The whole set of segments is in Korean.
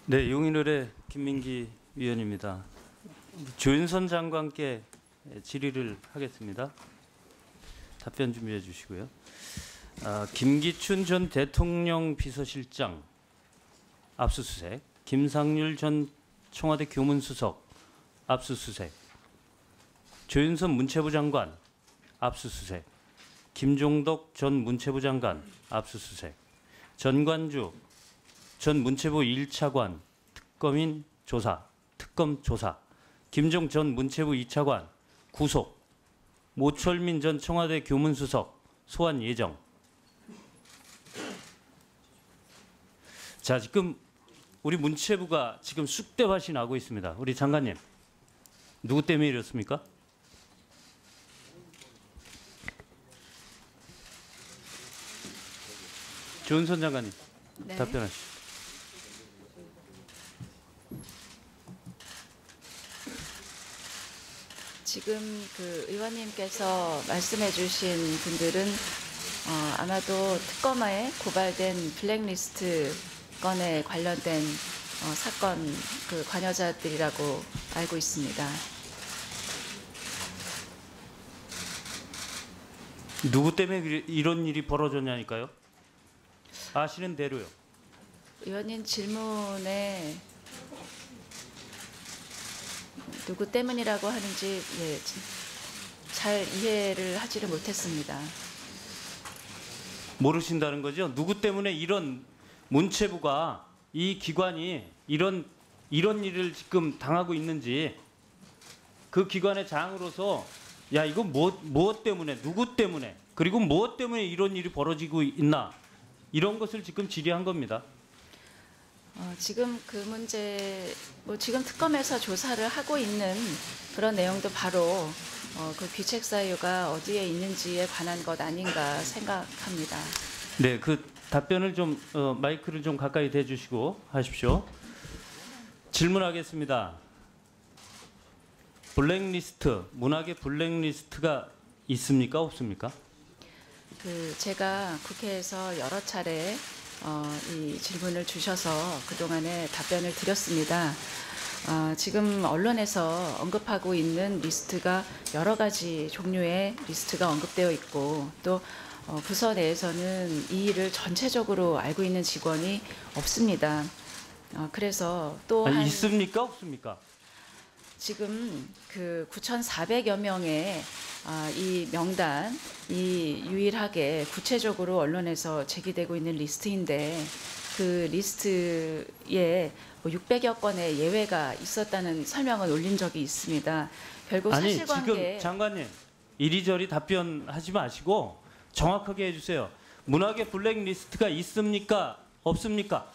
네, 용인을의 김민기 위원입니다. 조윤선 장관께 질의를 하겠습니다. 답변 준비해 주시고요. 김기춘 전 대통령 비서실장 압수수색, 김상률 전 청와대 교문수석 압수수색, 조윤선 문체부 장관 압수수색, 김종덕 전 문체부 장관 압수수색, 전관주 전 문체부 1차관 특검 조사, 김종 전 문체부 2차관 구속, 모철민 전 청와대 교문수석 소환 예정. 자, 지금 우리 문체부가 지금 쑥대밭이 나고 있습니다. 우리 장관님, 누구 때문에 이렇습니까? 조은선 장관님, 네. 답변하시죠. 지금 그 의원님께서 말씀해주신 분들은 아마도 특검에 고발된 블랙리스트 건에 관련된 사건 그 관여자들이라고 알고 있습니다. 누구 때문에 이런 일이 벌어졌냐니까요? 아시는 대로요. 의원님 질문에 누구 때문이라고 하는지 잘 이해를 하지를 못했습니다. 모르신다는 거죠? 누구 때문에 이런 문체부가 이 기관이 이런 일을 지금 당하고 있는지, 그 기관의 장으로서 야, 이거 무엇 때문에, 누구 때문에, 그리고 무엇 때문에 이런 일이 벌어지고 있나, 이런 것을 지금 질의한 겁니다. 지금 그 문제, 지금 특검에서 조사를 하고 있는 그런 내용도 바로 그 귀책 사유가 어디에 있는지에 관한 것 아닌가 생각합니다. 네, 그 답변을 좀 마이크를 좀 가까이 대주시고 하십시오. 질문하겠습니다. 블랙리스트, 문학의 블랙리스트가 있습니까, 없습니까? 제가 국회에서 여러 차례 이 질문을 주셔서 그동안에 답변을 드렸습니다. 지금 언론에서 언급하고 있는 리스트가 여러 가지 종류의 리스트가 언급되어 있고, 또 부서 내에서는 이 일을 전체적으로 알고 있는 직원이 없습니다. 그래서 또한 있습니까, 없습니까? 지금 그 9,400여 명의 이 명단, 이 유일하게 구체적으로 언론에서 제기되고 있는 리스트인데, 그 리스트에 600여 건의 예외가 있었다는 설명을 올린 적이 있습니다. 결국 아니, 사실관계. 지금 장관님, 이리저리 답변하지 마시고 정확하게 해주세요. 문학의 블랙리스트가 있습니까, 없습니까?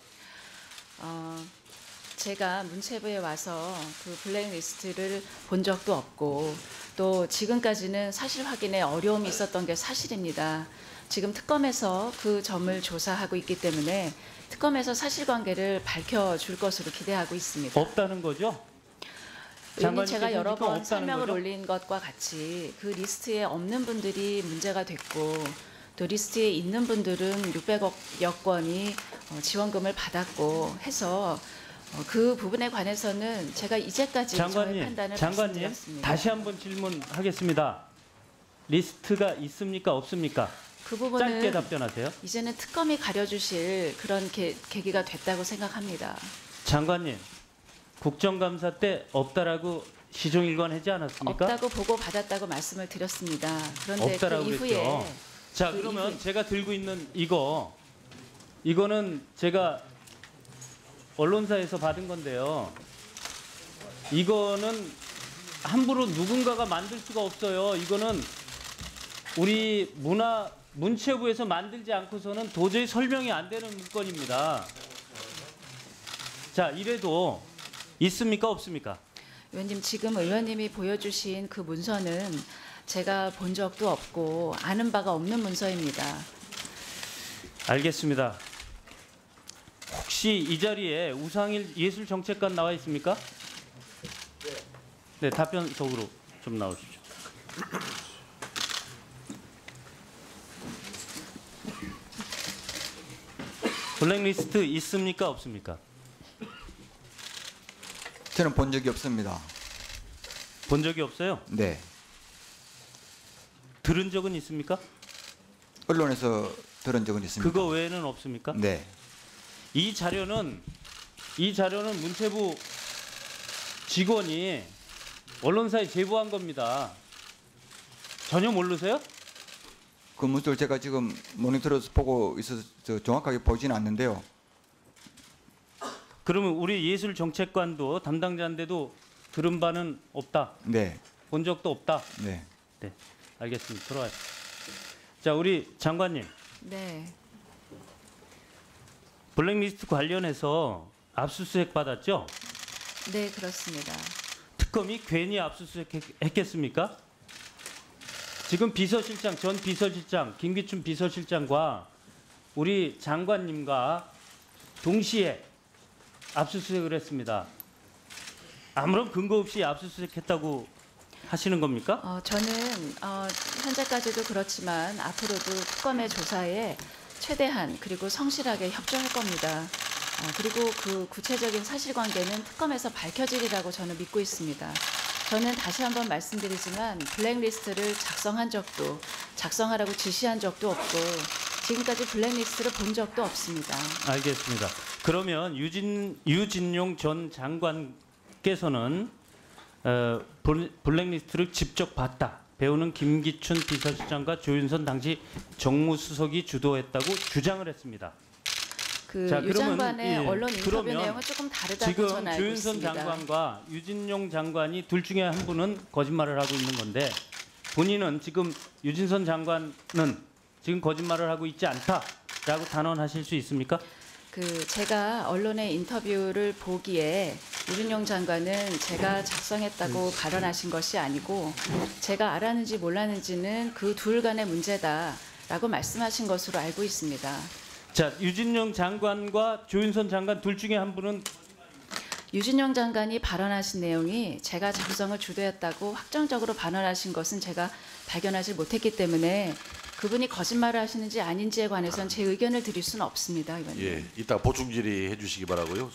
제가 문체부에 와서 그 블랙리스트를 본 적도 없고, 또 지금까지는 사실 확인에 어려움이 있었던 게 사실입니다. 지금 특검에서 그 점을 조사하고 있기 때문에 특검에서 사실관계를 밝혀줄 것으로 기대하고 있습니다. 없다는 거죠? 의원님, 제가 여러 번 없다는 설명을 거죠? 올린 것과 같이 그 리스트에 없는 분들이 문제가 됐고, 또 리스트에 있는 분들은 600여 건이 지원금을 받았고 해서 그 부분에 관해서는 제가 이제까지 저의 판단을 장관님, 말씀드렸습니다. 다시 한번 질문하겠습니다. 리스트가 있습니까, 없습니까? 그 부분은 짧게 답변하세요. 이제는 특검이 가려주실 그런 계기가 됐다고 생각합니다. 장관님, 국정감사 때 없다라고 시종일관하지 않았습니까? 없다고 보고 받았다고 말씀을 드렸습니다. 그런데 없다라고 그 이후에 그랬죠. 자, 그러면 제가 들고 있는 이거는 제가 언론사에서 받은 건데요. 이거는 함부로 누군가가 만들 수가 없어요. 이거는 우리 문체부에서 만들지 않고서는 도저히 설명이 안 되는 문건입니다. 자, 이래도 있습니까, 없습니까? 의원님, 지금 의원님이 보여주신 그 문서는 제가 본 적도 없고 아는 바가 없는 문서입니다. 알겠습니다. 혹시 이 자리에 우상일 예술정책관 나와 있습니까? 네, 답변석으로 좀 나오십시오. 블랙리스트 있습니까, 없습니까? 저는 본 적이 없습니다. 본 적이 없어요? 네. 들은 적은 있습니까? 언론에서 들은 적은 있습니다. 그거 외에는 없습니까? 네. 이 자료는 문체부 직원이 언론사에 제보한 겁니다. 전혀 모르세요? 그 문서를 제가 지금 모니터로서 보고 있어서 정확하게 보지는 않는데요. 그러면 우리 예술정책관도 담당자인데도 들은 바는 없다. 네. 본 적도 없다. 네. 네, 알겠습니다. 들어와요. 자, 우리 장관님, 네. 블랙리스트 관련해서 압수수색 받았죠? 네, 그렇습니다. 특검이 괜히 압수수색했겠습니까? 지금 비서실장, 전 비서실장, 김기춘 비서실장과 우리 장관님과 동시에 압수수색을 했습니다. 아무런 근거 없이 압수수색했다고 하시는 겁니까? 저는 현재까지도 그렇지만 앞으로도 특검의 조사에 최대한 그리고 성실하게 협조할 겁니다. 그리고 그 구체적인 사실관계는 특검에서 밝혀지리라고 저는 믿고 있습니다. 저는 다시 한번 말씀드리지만 블랙리스트를 작성한 적도 작성하라고 지시한 적도 없고 지금까지 블랙리스트를 본 적도 없습니다. 알겠습니다. 그러면 유진용 전 장관께서는 블랙리스트를 직접 봤다. 배우는 김기춘 비서실장과 조윤선 당시 정무수석이 주도했다고 주장을 했습니다. 자, 유 장관의 예, 언론 인터뷰 그러면 내용은 조금 다르다고 지금 저는 알고 조윤선 있습니다. 장관과 유진용 장관이 둘 중에 한 분은 거짓말을 하고 있는 건데 본인은 지금 유진선 장관은 지금 거짓말을 하고 있지 않다라고 단언하실 수 있습니까? 제가 언론의 인터뷰를 보기에 유진용 장관은 제가 작성했다고 발언하신 것이 아니고 제가 알았는지 몰랐는지는 그 둘 간의 문제다라고 말씀하신 것으로 알고 있습니다. 자, 유진용 장관과 조윤선 장관 둘 중에 한 분은 유진용 장관이 발언하신 내용이 제가 작성을 주도했다고 확정적으로 발언하신 것은 제가 발견하지 못했기 때문에 그분이 거짓말을 하시는지 아닌지에 관해서는 제 의견을 드릴 수는 없습니다, 의원님. 예, 이따 보충 질의해 주시기 바라고요.